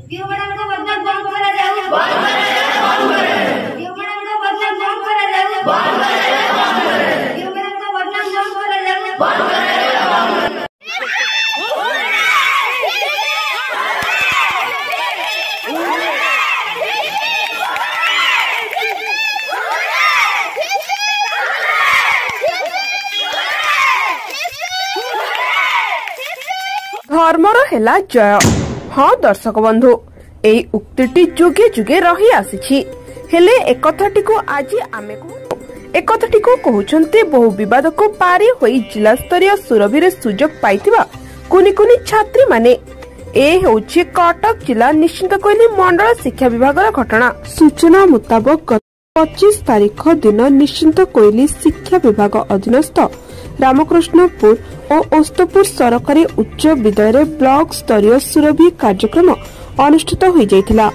BO madam का बदनाम बंद करा जाऊ बंद करे बीओ मैडम का बदनाम बंद करा जाऊ बंद करे बीओ मैडम का बदनाम बंद करा जाऊ बंद करे धर्मर हेला जय। हाँ दर्शक बंधु एई उक्तिटी जुगे जुगे रही आसी हेले एकथाटी को आज आमे एकथाटी को कहउछन्ते बहु विवाद को पारी होई जिला स्तरीय सुरभि सुजोग पाइथिबा कुनी कुनी छात्री माने ए होछि कटक जिला निश्चिंत कोइली मंडल शिक्षा विभाग घटना। सूचना मुताबक 25 तारीख दिन निश्चिंत कोइली शिक्षा विभाग अधीनस्थ रामकृष्णपुर और ओस्तपुर सरकारी उच्च विद्यालय ब्लॉक स्तरीय सुरभि कार्यक्रम अनुष्ठित हो जाइथिला।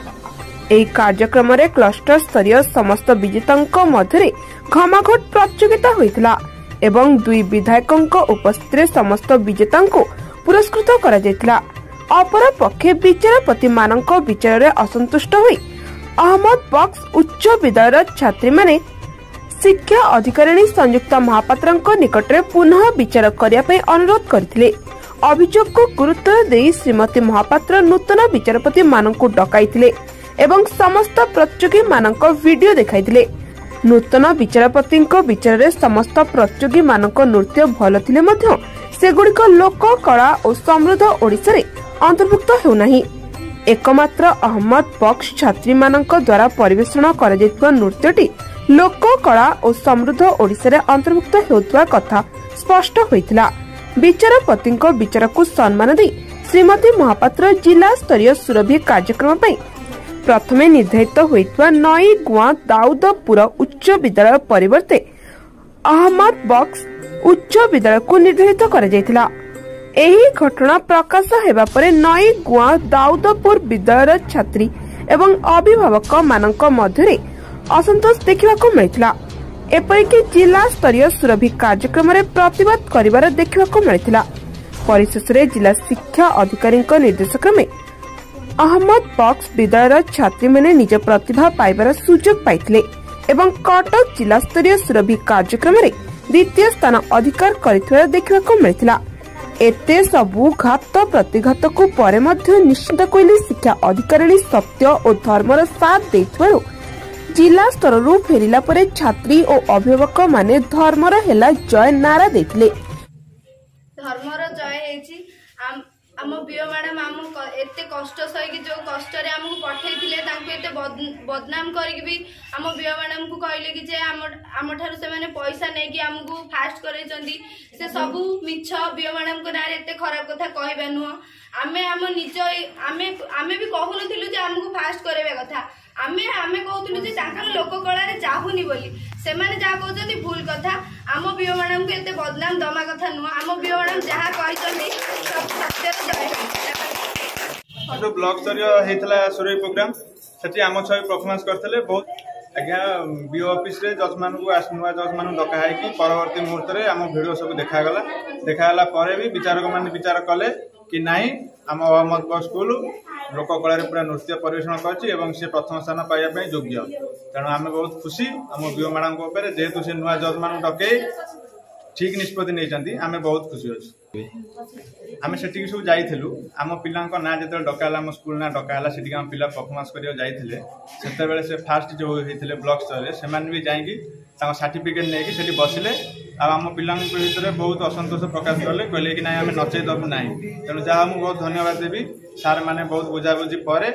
एई कार्यक्रम रे क्लस्टर स्तरीय समस्त विजेतांक मध्यरे घमाघट प्रतियोगिता होइथिला एवं दुई विधायकों उपस्थित समस्त विजेतांको पुरस्कृत करा जाइथिला। अपर पक्षे विचारपति मानक विचार रे असंतुष्ट होई अहमद बक्स उच्च विद्यालय छात्री माने शिक्षा अधिकारिणी संयुक्ता महापात्र निकट में पुनः विचार करने अनुरोध करथिले। अभियोग को गुरुत्व देई श्रीमती महापात्र नूतन विचारपति मानक डकाइथिले एवं समस्त प्रतियोगी मानक वीडियो देखाइथिले। नूतन विचारपति विचार में समस्त प्रतियोगी मानक नृत्य भल थिले मध्य सेगुड़िक लोक कला और समृद्ध ओडिशा रे अंतर्भुक्त हेउनाही। एकमात्र अहमद बक्स छात्री मानक द्वारा परिवेषण करा जायतिबा नृत्यटी लोक कला और समृद्ध ओडिशा रे अंतर्भुक्त हेउतबा कथा स्पष्ट होइतिला। विचारपति विचार को सम्मान दी श्रीमती महापात्र जिला स्तरीय सुरभि कार्यक्रम पई प्रथमे निर्धारित होइतबा नई गुआ दाऊदपुर उच्च विद्यालय परिवर्ते अहमद बक्स उच्च विद्यालय को निर्धारित करा जायतिला। एही घटना प्रकाश हेबा परे नई गुआ दाऊदपुर विद्यालय छात्री एवं अभिभावक मानक मध्यरे असंतोष देखा मिलता। एपरिक जिला स्तरीय सुरभि कार्यक्रम में प्रतिवाद कर देखा मिलता। परिशेष जिला शिक्षा अधिकारी निर्देश क्रमे अहमद बक्स विद्यालय छात्री मैंने निज प्रतिभा पाइबार सुजोग पाइथिले एवं कटक जिला स्तरीय सुरभि कार्यक्रम में द्वितीय स्थान अधिकार कर देखा मिलता। एते सबु घात प्रतिघात को परे मध्य निश्चिंत कोइली शिक्षा अधिकारिणी सत्य और धर्मर साथ देथिबारु जिला स्तर फेरिला परे छात्री और अभिभावक माने धर्मर हेला जय नारा देथिले। धर्मर जय हेछि आम बीओ मैडम आम एते कष्ट सही जो कष्ट रे हमकु पठेइथिले तांको एते बदनाम करिक भी आम बीओ मैडम को कहले कि जे आम ठारू से माने पैसा नै कि हमकु फास्ट करैचंदी से सबु मिछ बीओ मैडम को नारे एते खराब कथा कहबा नु आमे आम निज आमे भी कहउनथिलु जे हमकु फास्ट करेबा कथा आमे कहउथिलु जे तांकर लोक कला रे चाहुनी बोली से माने जा कहउचंदी भूल कथा आम बीओ मैडम को एते बदनाम दमा कथा नु आम बीओ मैडम जहा कहिचंदी सब सत्य जो ब्लॉक स्तरीय हेतला सुरभि प्रोग्राम सेठी आम छय परफॉर्मेंस करथले बहुत आज्ञा बीओ ऑफिस रे जज मान को नुआ जज मान डका है कि परवर्ती मुहूर्त रे आम वीडियो सब देखागला परे भी विचारक मान विचार कले कि नहीं आम अहमद बक्स स्कूल लोक कला पूरा नृत्य परिवेषण कर प्रथम स्थान पाइबा योग्य तेणु आम बहुत खुशी आम बीओ मैडम जेहेतु से नुआ जज मान डके ठीक निष्पत्ति नहीं आम बहुत खुशी अच्छे आम से सब जाइलु आम पिला ना जो डकाला आम स्कूल ना डकाला से आम पिला परफॉर्मेंस करा जाते से फास्ट जो होते ब्लॉक स्तर से भी जाकि सर्टिफिकेट नहीं से बसिले आम पिला भर बहुत असंतोष प्रकाश कले कहले कि आम नचई दबू ना तेणु जहाँ मुझे बहुत धन्यवाद देवी सार मैंने बहुत बुझाबुझी पर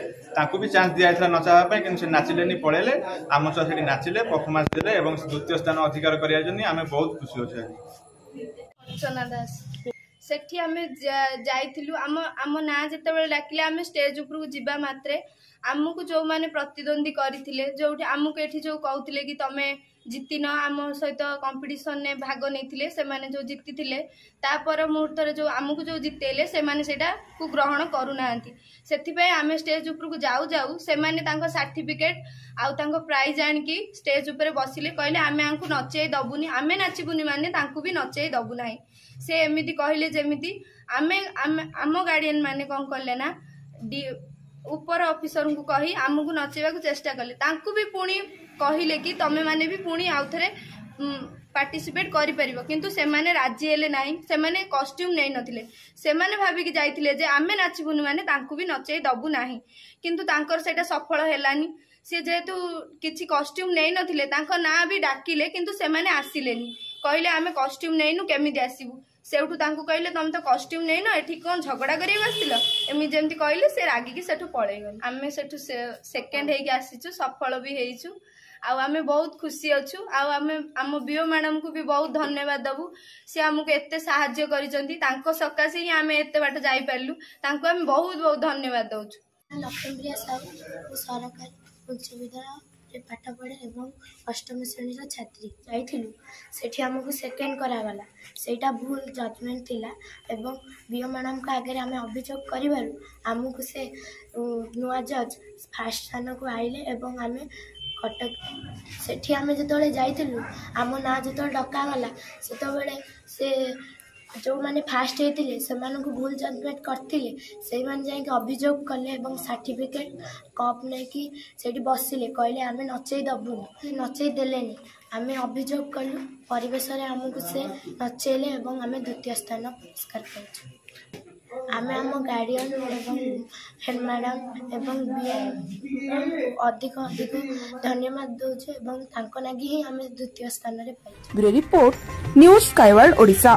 भी चान्स दिखाई नचापी कि से नाचिले पड़ेले आम सह से नाचिले परफॉर्मेंस देले और द्वितीय स्थान अधिकार करें बहुत खुशी अच्छे। अर्चना दास सेठी आमे जाइथिलु आम ना जेतेबेले डाकिले आमे स्टेज ऊपर को जिबा मात्रे आमको जो माने प्रतिद्वंदी करथिले जोठी आमको एठी जो कहउथिले कि तमे जितिन आम सहित कंपटीशन ने भाग नैथिले से माने जो जितिथिले तापर मुहूर्त रे जो आमको जो जितेले से माने सेटा को ग्रहण करू नांती सेथि पे आमे स्टेज ऊपर को जाऊ जाऊ से माने तांको सर्टिफिकेट आउ तांको प्राइज आनिकी स्टेज ऊपर बसिले कहले आमे आंकु नचेई दबुनी आमे नाचिबुनी माने तांकु भी नचेई दबु नाही से एमिति कहले जेमिति आमे आम गार्डियन माने कोन करले ना ऊपर ऑफिसर को कही आमको नचेबा चेष्टा कले तांकु भी पुणी कहले कि तमे माने भी पुणी आउ थरे पार्टिसिपेट करि परिबो किंतु से माने राजी हेले नाही से माने कॉस्ट्यूम नै नथिले से माने भाबी कि जाइथिले जे आमे नाचिबुनी माने तांकु भी नचेई दबु नाही किंतु तांकर सेटा सफल हेलानी से जेतु किछि कॉस्ट्यूम नै नथिले तांको ना भी डाकिले किंतु से माने आसिलेनी कहले आमे कॉस्ट्यूम नैनु केमिति आसीबु सेठू तांको कहले तुम तो कॉस्ट्यूम नै न एठी कोन झगड़ा करियो आसिलो एमि जेमति कहले से रागी कि सेठू पळै गन आमे सेठू सेकंड हेकि आसीचु सफल भी हेइचु आ आमे बहुत खुशी अछु आ आमे आम बीओ मैडम को भी बहुत धन्यवाद दबु से हमको एते सहाय्य करिसंती तांको सकासे ही आमे एते बाट जाई पारलु तांको आमे बहुत बहुत धन्यवाद दउछु लक्ष्मीप्रिया साहू सरकारी उच्च विद्यालय पाठ पढ़े एवं अष्टम श्रेणी छात्री जाइलु सेठी हमको सेकेंड करागला सेटा भूल जजमेंट थिला एवं बीओ मैडम का आगे आम अभियोग कर आमको से नुआ जज फास्ट स्थान को आइले एवं आम कटक सेठी आम जो जाइलु आम ना जो डकागला से जो मैंने फास्ट होते से भूल जजमेंट करते से अभियोग कले सर्टिफिकेट कप नहीं कि बसिले कहले आम नचेई दबुनि नचेई देलेनी आम अभियोग कलु परिवेश आमको से नचेले आम द्वितीय स्थान पुरस्कार पाइछुं आम आम गार्डियन एवं हेड मैडम एवं अधिक अधिक धन्यवाद दौचु एवं तांको नागी ही आम द्वितीय स्थान रे पाइछुं। Bureau report news Skyworld Odisha.